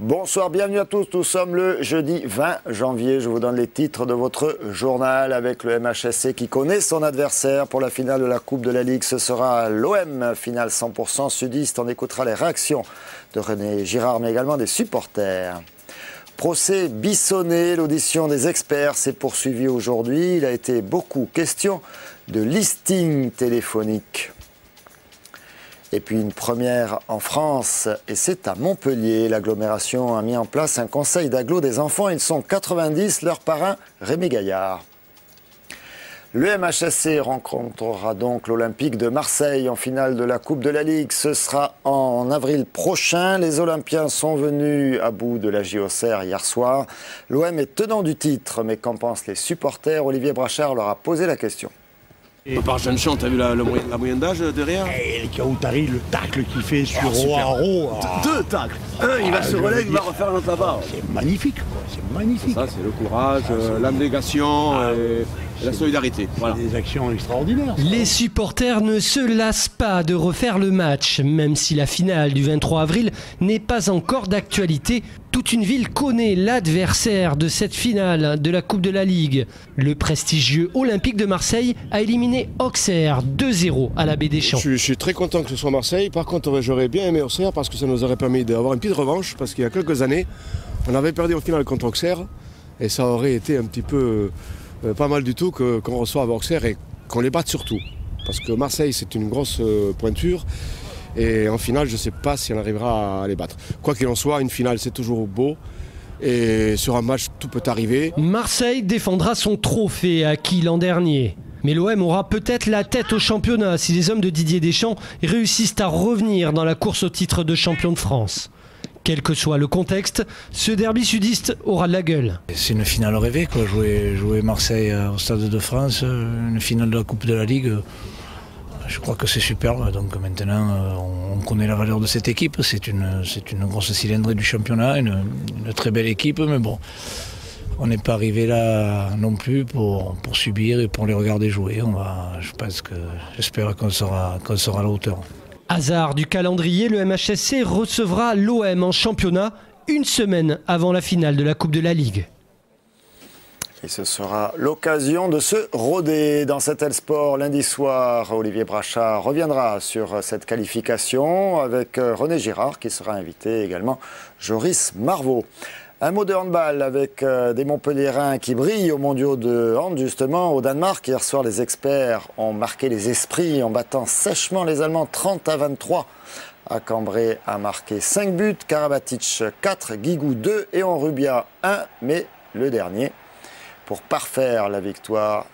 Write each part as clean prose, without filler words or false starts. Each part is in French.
Bonsoir, bienvenue à tous. Nous sommes le jeudi 20 janvier. Je vous donne les titres de votre journal avec le MHSC qui connaît son adversaire pour la finale de la Coupe de la Ligue. Ce sera l'OM, finale 100% sudiste. On écoutera les réactions de René Girard, mais également des supporters. Procès Bissonnet, l'audition des experts s'est poursuivie aujourd'hui. Il a été beaucoup question de listing téléphonique. Et puis une première en France, et c'est à Montpellier. L'agglomération a mis en place un conseil d'agglo des enfants. Ils sont 90, leur parrain Rémi Gaillard. Le MHSC rencontrera donc l'Olympique de Marseille en finale de la Coupe de la Ligue. Ce sera en avril prochain. Les Olympiens sont venus à bout de la JOCR hier soir. L'OM est tenant du titre, mais qu'en pensent les supporters? Olivier Brachard leur a posé la question. Par jeune chant, t'as vu la moyenne d'âge derrière? Et le Kaoutari, le tacle qu'il fait sur Roaro. Deux tacles. Un, il va se relever, il va refaire l'autre là-bas. C'est magnifique, quoi. C'est magnifique. Ça, c'est le courage, l'abnégation et la solidarité. Voilà. Des actions extraordinaires. Les supporters ne se lassent pas de refaire le match, même si la finale du 23 avril n'est pas encore d'actualité. Toute une ville connaît l'adversaire de cette finale de la Coupe de la Ligue. Le prestigieux Olympique de Marseille a éliminé Auxerre 2-0 à la Baie des Champs. Je suis très content que ce soit Marseille. Par contre, j'aurais bien aimé Auxerre parce que ça nous aurait permis d'avoir une petite revanche. Parce qu'il y a quelques années, on avait perdu en finale contre Auxerre. Et ça aurait été un petit peu pas mal du tout qu'on reçoive Auxerre et qu'on les batte surtout. Parce que Marseille, c'est une grosse pointure. Et en finale, je ne sais pas si on arrivera à les battre. Quoi qu'il en soit, une finale, c'est toujours beau. Et sur un match, tout peut arriver. Marseille défendra son trophée acquis l'an dernier. Mais l'OM aura peut-être la tête au championnat si les hommes de Didier Deschamps réussissent à revenir dans la course au titre de champion de France. Quel que soit le contexte, ce derby sudiste aura de la gueule. C'est une finale rêvée, quoi. Jouer Marseille au Stade de France, une finale de la Coupe de la Ligue. Je crois que c'est superbe, donc maintenant on connaît la valeur de cette équipe, c'est une grosse cylindrée du championnat, une très belle équipe, mais bon, on n'est pas arrivé là non plus pour subir et pour les regarder jouer. J'espère qu'on sera à la hauteur. Hasard du calendrier, le MHSC recevra l'OM en championnat une semaine avant la finale de la Coupe de la Ligue. Et ce sera l'occasion de se rôder dans cet L-Sport lundi soir. Olivier Brachard reviendra sur cette qualification avec René Girard qui sera invité également, Joris Marvaux. Un mot de handball avec des Montpelliérains qui brillent aux mondiaux de hand justement au Danemark. Hier soir, les experts ont marqué les esprits en battant sèchement les Allemands 30-23. À Cambrai a marqué 5 buts, Karabatic 4, Guigou 2 et Onrubia 1, mais le dernier pour parfaire la victoire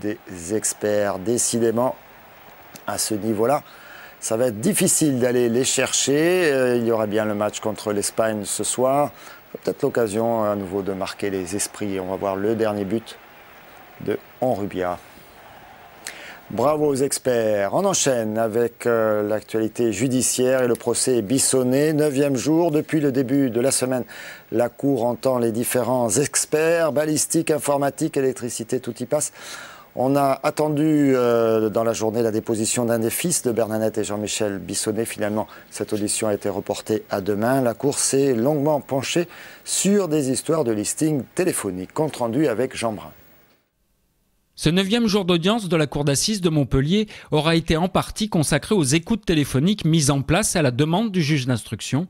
des experts. Décidément, à ce niveau-là, ça va être difficile d'aller les chercher. Il y aura bien le match contre l'Espagne ce soir. Peut-être l'occasion à nouveau de marquer les esprits. On va voir le dernier but de Onrubia. Bravo aux experts. On enchaîne avec l'actualité judiciaire et le procès Bissonnet. 9e jour depuis le début de la semaine. La Cour entend les différents experts, balistique, informatique, électricité, tout y passe. On a attendu dans la journée la déposition d'un des fils de Bernadette et Jean-Michel Bissonnet. Finalement, cette audition a été reportée à demain. La Cour s'est longuement penchée sur des histoires de listing téléphonique. Compte rendu avec Jean Brun. Ce 9e jour d'audience de la cour d'assises de Montpellier aura été en partie consacré aux écoutes téléphoniques mises en place à la demande du juge d'instruction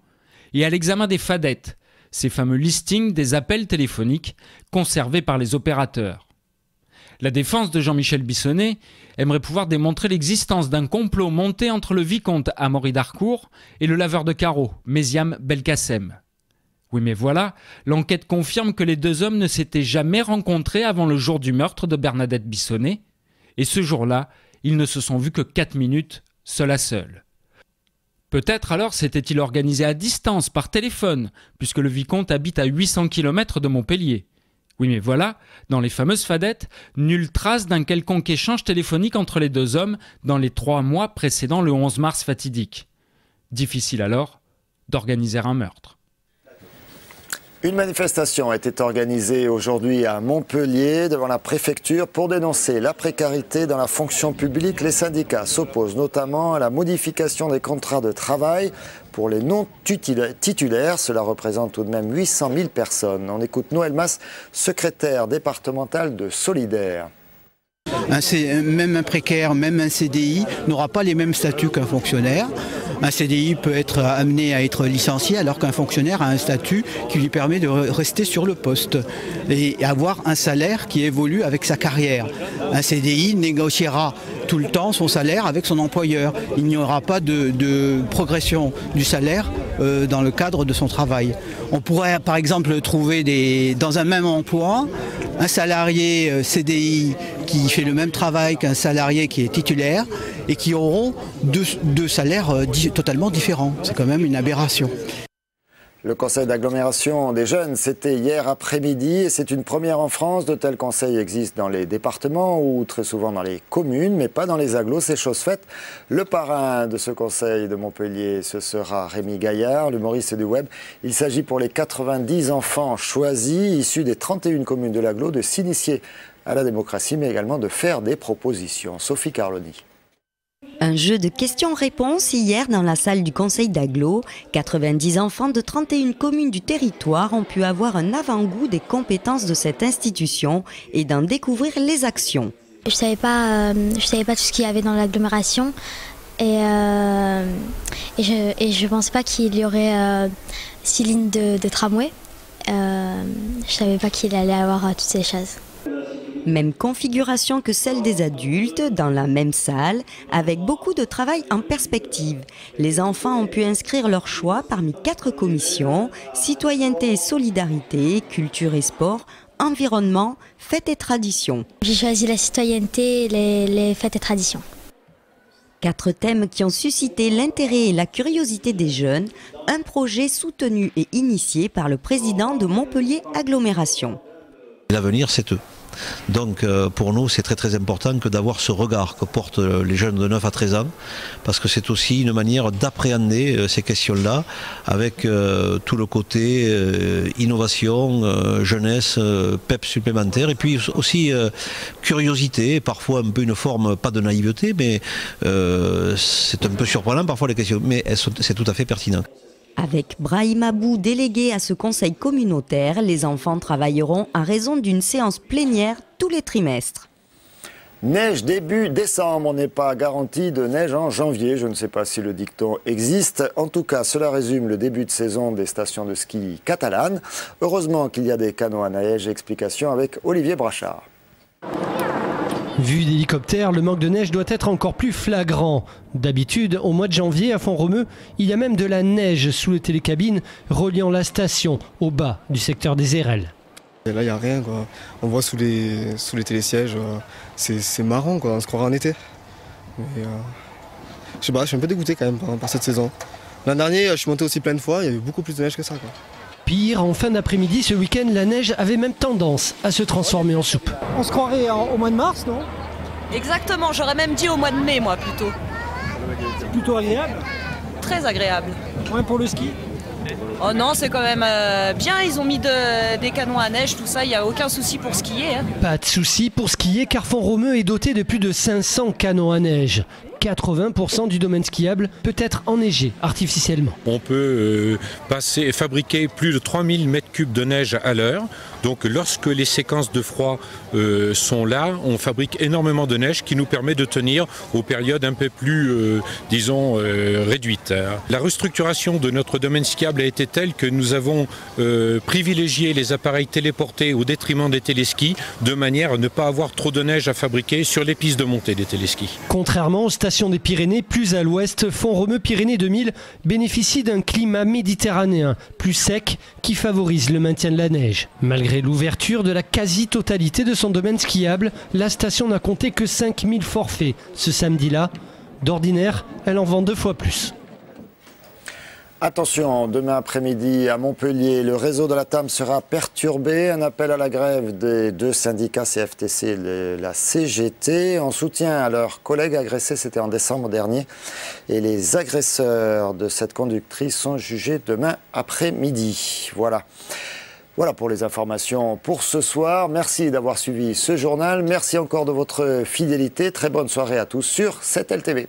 et à l'examen des fadettes, ces fameux listings des appels téléphoniques conservés par les opérateurs. La défense de Jean-Michel Bissonnet aimerait pouvoir démontrer l'existence d'un complot monté entre le vicomte Amaury d'Harcourt et le laveur de carreaux, Méziam Belkacem. Oui, mais voilà, l'enquête confirme que les deux hommes ne s'étaient jamais rencontrés avant le jour du meurtre de Bernadette Bissonnet. Et ce jour-là, ils ne se sont vus que 4 minutes, seul à seul. Peut-être alors s'était-il organisé à distance, par téléphone, puisque le vicomte habite à 800 km de Montpellier. Oui, mais voilà, dans les fameuses fadettes, nulle trace d'un quelconque échange téléphonique entre les deux hommes dans les 3 mois précédant le 11 mars fatidique. Difficile alors d'organiser un meurtre. Une manifestation a été organisée aujourd'hui à Montpellier devant la préfecture pour dénoncer la précarité dans la fonction publique. Les syndicats s'opposent notamment à la modification des contrats de travail pour les non-titulaires. Cela représente tout de même 800 000 personnes. On écoute Noël Mas, secrétaire départemental de Solidaire. Même un précaire, même un CDI n'aura pas les mêmes statuts qu'un fonctionnaire. Un CDI peut être amené à être licencié alors qu'un fonctionnaire a un statut qui lui permet de rester sur le poste et avoir un salaire qui évolue avec sa carrière. Un CDI négociera tout le temps son salaire avec son employeur. Il n'y aura pas de progression du salaire dans le cadre de son travail. On pourrait par exemple trouver dans un même emploi un salarié CDI qui fait le même travail qu'un salarié qui est titulaire et qui auront deux salaires totalement différents. C'est quand même une aberration. Le conseil d'agglomération des jeunes, c'était hier après-midi et c'est une première en France. De tels conseils existent dans les départements ou très souvent dans les communes, mais pas dans les agglos, c'est chose faite. Le parrain de ce conseil de Montpellier, ce sera Rémi Gaillard, l'humoriste du web. Il s'agit pour les 90 enfants choisis, issus des 31 communes de l'agglo, de s'initier à la démocratie, mais également de faire des propositions. Sophie Carloni. Un jeu de questions-réponses hier dans la salle du conseil d'agglo. 90 enfants de 31 communes du territoire ont pu avoir un avant-goût des compétences de cette institution et d'en découvrir les actions. Je savais pas tout ce qu'il y avait dans l'agglomération et je pense pas qu'il y aurait 6 lignes de tramway. Je savais pas qu'il allait avoir toutes ces choses. Même configuration que celle des adultes, dans la même salle, avec beaucoup de travail en perspective. Les enfants ont pu inscrire leur choix parmi 4 commissions, citoyenneté et solidarité, culture et sport, environnement, fêtes et traditions. J'ai choisi la citoyenneté, les fêtes et traditions. 4 thèmes qui ont suscité l'intérêt et la curiosité des jeunes, un projet soutenu et initié par le président de Montpellier Agglomération. L'avenir, c'est eux. Donc pour nous c'est très important que d'avoir ce regard que portent les jeunes de 9 à 13 ans parce que c'est aussi une manière d'appréhender ces questions-là avec tout le côté innovation, jeunesse, PEP supplémentaire et puis aussi curiosité, parfois un peu une forme, pas de naïveté mais c'est un peu surprenant parfois les questions mais c'est tout à fait pertinent. Avec Brahim Abou, délégué à ce conseil communautaire, les enfants travailleront à raison d'une séance plénière tous les trimestres. Neige début décembre, on n'est pas garanti de neige en janvier. Je ne sais pas si le dicton existe. En tout cas, cela résume le début de saison des stations de ski catalanes. Heureusement qu'il y a des canaux à neige. Explication avec Olivier Brachard. Vu d'hélicoptère, le manque de neige doit être encore plus flagrant. D'habitude, au mois de janvier, à Font-Romeu, il y a même de la neige sous les télécabines reliant la station au bas du secteur des Érelles. Et là, il n'y a rien, quoi. On voit sous les télésièges, c'est marrant, quoi. On se croirait en été. Mais, je sais pas, je suis un peu dégoûté quand même par cette saison. L'an dernier, je suis monté aussi plein de fois, il y avait beaucoup plus de neige que ça, quoi. Pire, en fin d'après-midi, ce week-end, la neige avait même tendance à se transformer en soupe. On se croirait au mois de mars, non? Exactement, j'aurais même dit au mois de mai, moi, plutôt. C'est plutôt agréable? Très agréable. Ouais, pour le ski? Oh non, c'est quand même bien, ils ont mis des canons à neige, tout ça, il n'y a aucun souci pour skier. Hein. Pas de souci pour skier car Font-Romeu est doté de plus de 500 canons à neige. 80% du domaine skiable peut être enneigé artificiellement. On peut fabriquer plus de 3000 m3 de neige à l'heure. Donc lorsque les séquences de froid sont là, on fabrique énormément de neige qui nous permet de tenir aux périodes un peu plus, réduites. La restructuration de notre domaine skiable a été telle que nous avons privilégié les appareils téléportés au détriment des téléskis, de manière à ne pas avoir trop de neige à fabriquer sur les pistes de montée des téléskis. Contrairement aux stations des Pyrénées, plus à l'ouest, Font-Romeu Pyrénées 2000 bénéficie d'un climat méditerranéen plus sec qui favorise le maintien de la neige. Malgré l'ouverture de la quasi-totalité de son domaine skiable, la station n'a compté que 5000 forfaits ce samedi-là. D'ordinaire, elle en vend 2 fois plus. Attention, demain après-midi à Montpellier, le réseau de la TAM sera perturbé. Un appel à la grève des 2 syndicats CFTC et la CGT en soutien à leurs collègues agressés. C'était en décembre dernier. Et les agresseurs de cette conductrice sont jugés demain après-midi. Voilà. Voilà pour les informations pour ce soir. Merci d'avoir suivi ce journal. Merci encore de votre fidélité. Très bonne soirée à tous sur 7LTV.